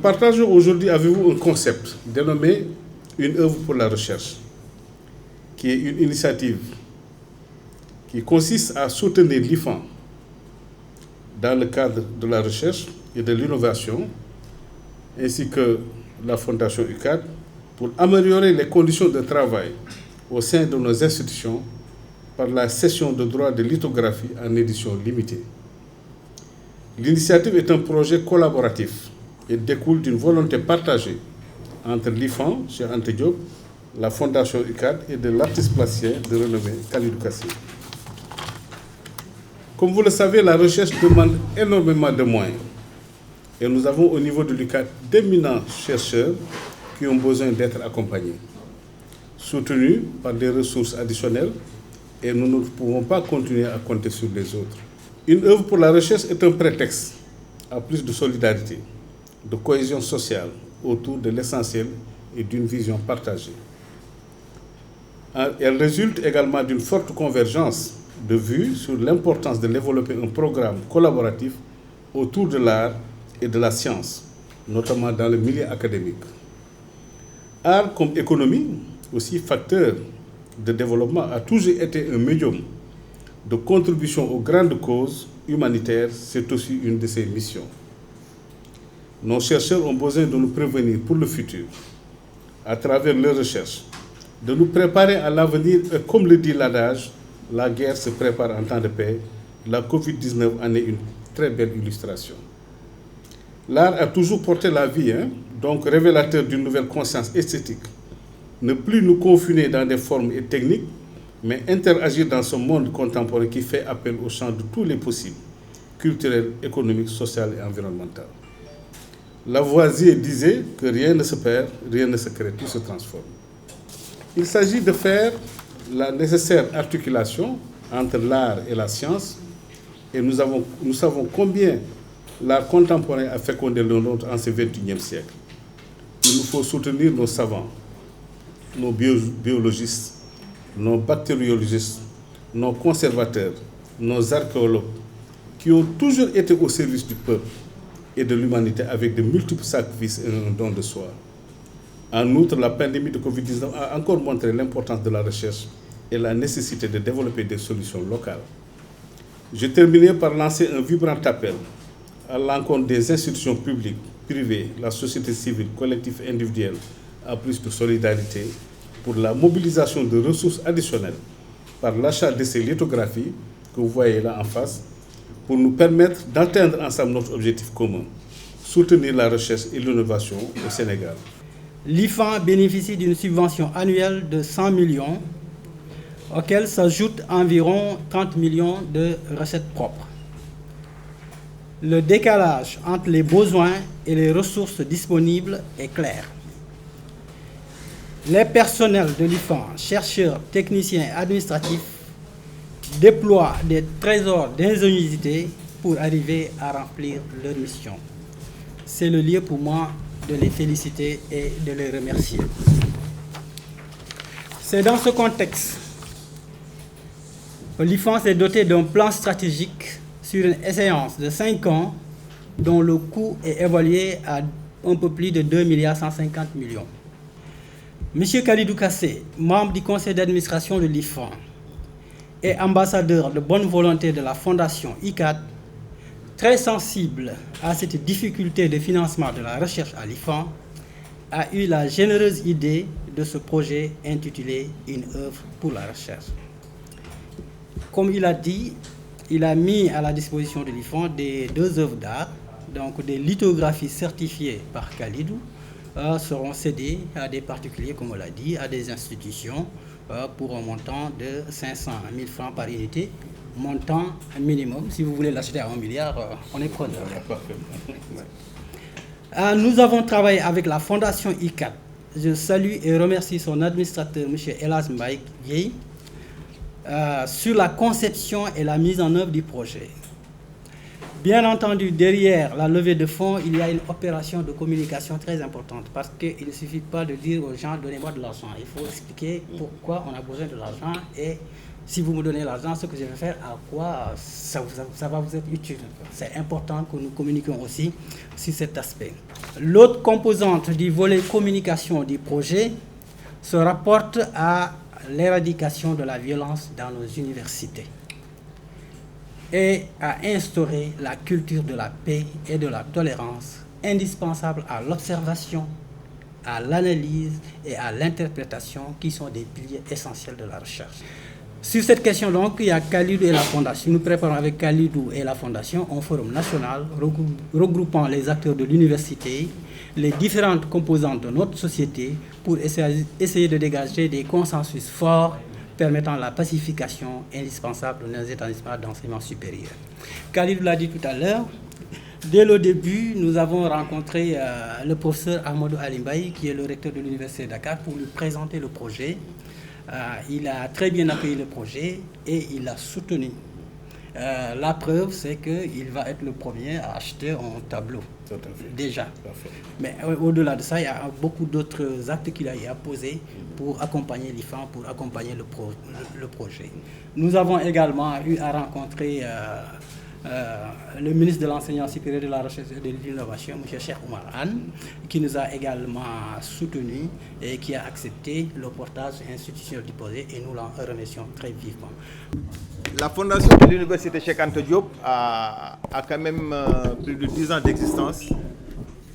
partageons aujourd'hui avec vous un concept dénommé Une œuvre pour la recherche, qui est une initiative qui consiste à soutenir l'IFAN dans le cadre de la recherche et de l'innovation, ainsi que la Fondation UCAD, pour améliorer les conditions de travail au sein de nos institutions par la cession de droits de lithographie en édition limitée. L'initiative est un projet collaboratif et découle d'une volonté partagée entre l'IFAN, Cheikh Anta Diop, la Fondation UCAD et de l'artiste plasticien de renommée Khalidou Kassé. Comme vous le savez, la recherche demande énormément de moyens. Et nous avons au niveau de l'UCAD d'éminents chercheurs qui ont besoin d'être accompagnés, soutenus par des ressources additionnelles, et nous ne pouvons pas continuer à compter sur les autres. Une œuvre pour la recherche est un prétexte à plus de solidarité, de cohésion sociale autour de l'essentiel et d'une vision partagée. Elle résulte également d'une forte convergence de vues sur l'importance de développer un programme collaboratif autour de l'art et de la science, notamment dans le milieu académique. Art comme économie, aussi facteur de développement, a toujours été un médium de contribution aux grandes causes humanitaires, c'est aussi une de ses missions. Nos chercheurs ont besoin de nous prévenir pour le futur, à travers leurs recherches, de nous préparer à l'avenir, et comme le dit l'adage, la guerre se prépare en temps de paix. La Covid-19 en est une très belle illustration. L'art a toujours porté la vie, donc révélateur d'une nouvelle conscience esthétique. Ne plus nous confiner dans des formes et techniques, mais interagir dans ce monde contemporain qui fait appel au champ de tous les possibles, culturels, économiques, social et environnemental. Lavoisier disait que rien ne se perd, rien ne se crée, tout se transforme. Il s'agit de faire la nécessaire articulation entre l'art et la science, et nous savons combien l'art contemporain a fécondé le nôtre en ce XXIe siècle. Il nous faut soutenir nos savants, nos biologistes, nos bactériologistes, nos conservateurs, nos archéologues, qui ont toujours été au service du peuple et de l'humanité avec de multiples sacrifices et un don de soi. En outre, la pandémie de Covid-19 a encore montré l'importance de la recherche et la nécessité de développer des solutions locales. Je terminerai par lancer un vibrant appel à l'encontre des institutions publiques, privées, la société civile, collectifs et individuels, à plus de solidarité pour la mobilisation de ressources additionnelles par l'achat de ces lithographies que vous voyez là en face, pour nous permettre d'atteindre ensemble notre objectif commun, soutenir la recherche et l'innovation au Sénégal. L'IFAN bénéficie d'une subvention annuelle de 100 millions, auxquels s'ajoutent environ 30 millions de recettes propres. Le décalage entre les besoins et les ressources disponibles est clair. Les personnels de l'IFAN, chercheurs, techniciens, administratifs, déploient des trésors d'ingéniosité pour arriver à remplir leur mission. C'est le lieu pour moi de les féliciter et de les remercier. C'est dans ce contexte que l'IFAN s'est doté d'un plan stratégique sur une échéance de 5 ans dont le coût est évalué à un peu plus de 2,150 milliards. Monsieur Khalidou Kassé, membre du conseil d'administration de l'IFAN et ambassadeur de bonne volonté de la Fondation UCAD, très sensible à cette difficulté de financement de la recherche à l'IFAN, a eu la généreuse idée de ce projet intitulé « Une œuvre pour la recherche ». Comme il a dit, il a mis à la disposition de l'IFAN deux œuvres d'art, donc des lithographies certifiées par Khalidou, seront cédées à des particuliers, comme on l'a dit, à des institutions pour un montant de 500 000 francs par unité, montant minimum. Si vous voulez l'acheter à 1 milliard, on est preneur. Nous avons travaillé avec la Fondation UCAD. Je salue et remercie son administrateur, M. Elas Mbaye Gueye, sur la conception et la mise en œuvre du projet. Bien entendu, derrière la levée de fonds, il y a une opération de communication très importante parce qu'il ne suffit pas de dire aux gens « donnez-moi de l'argent ». Il faut expliquer pourquoi on a besoin de l'argent et si vous me donnez l'argent, ce que je vais faire, à quoi ça va vous être utile. C'est important que nous communiquions aussi sur cet aspect. L'autre composante du volet communication du projet se rapporte à l'éradication de la violence dans nos universités et à instaurer la culture de la paix et de la tolérance indispensable à l'observation, à l'analyse et à l'interprétation qui sont des piliers essentiels de la recherche. Sur cette question donc, il y a Khalidou et la Fondation. Nous préparons avec Khalidou et la Fondation un forum national regroupant les acteurs de l'université, les différentes composantes de notre société pour essayer de dégager des consensus forts permettant la pacification indispensable de nos établissements d'enseignement supérieur. Khalidou l'a dit tout à l'heure, dès le début, nous avons rencontré le professeur Ahmadou Alimbaï, qui est le recteur de l'Université de Dakar, pour lui présenter le projet. Il a très bien accueilli le projet et il l'a soutenu. La preuve, c'est qu'il va être le premier à acheter un tableau. Tout à fait. Déjà. Tout à fait. Mais au-delà de ça, il y a beaucoup d'autres actes qu'il a posés pour accompagner l'IFAN, pour accompagner le projet. Nous avons également eu à rencontrer le ministre de l'Enseignement supérieur, de la Recherche et de l'Innovation, M. Cheikh Oumar Anne, qui nous a également soutenus et qui a accepté le portage institutionnel du projet et nous l'en remercions très vivement. La fondation de l'Université Cheikh Anta Diop a quand même plus de 10 ans d'existence.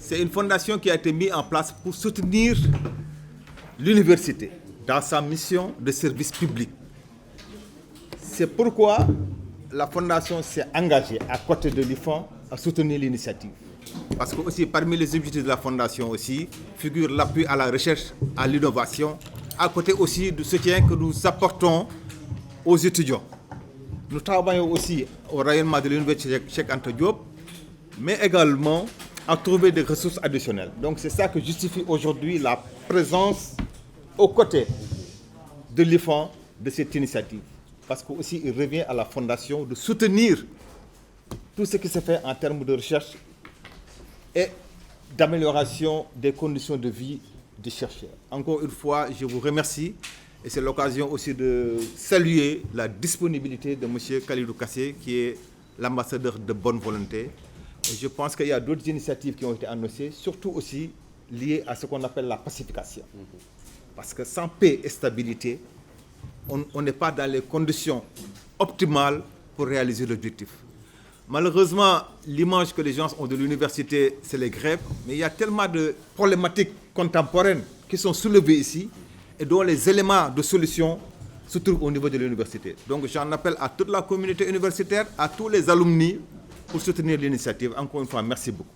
C'est une fondation qui a été mise en place pour soutenir l'université dans sa mission de service public. C'est pourquoi la fondation s'est engagée à côté de l'IFAN à soutenir l'initiative. Parce que aussi parmi les objectifs de la fondation aussi figure l'appui à la recherche, à l'innovation, à côté aussi du soutien que nous apportons aux étudiants. Nous travaillons aussi au rayonnement de l'Université Cheikh Anta Diop, mais également à trouver des ressources additionnelles. Donc c'est ça que justifie aujourd'hui la présence aux côtés de l'IFAN de cette initiative. Parce qu'aussi il revient à la fondation de soutenir tout ce qui se fait en termes de recherche et d'amélioration des conditions de vie des chercheurs. Encore une fois, je vous remercie et c'est l'occasion aussi de saluer la disponibilité de M. Khalidou Kassé, qui est l'ambassadeur de bonne volonté. Et je pense qu'il y a d'autres initiatives qui ont été annoncées, surtout aussi liées à ce qu'on appelle la pacification. Parce que sans paix et stabilité, on n'est pas dans les conditions optimales pour réaliser l'objectif. Malheureusement, l'image que les gens ont de l'université, c'est les grèves, mais il y a tellement de problématiques contemporaines qui sont soulevées ici et dont les éléments de solution se trouvent au niveau de l'université. Donc j'en appelle à toute la communauté universitaire, à tous les alumni pour soutenir l'initiative. Encore une fois, merci beaucoup.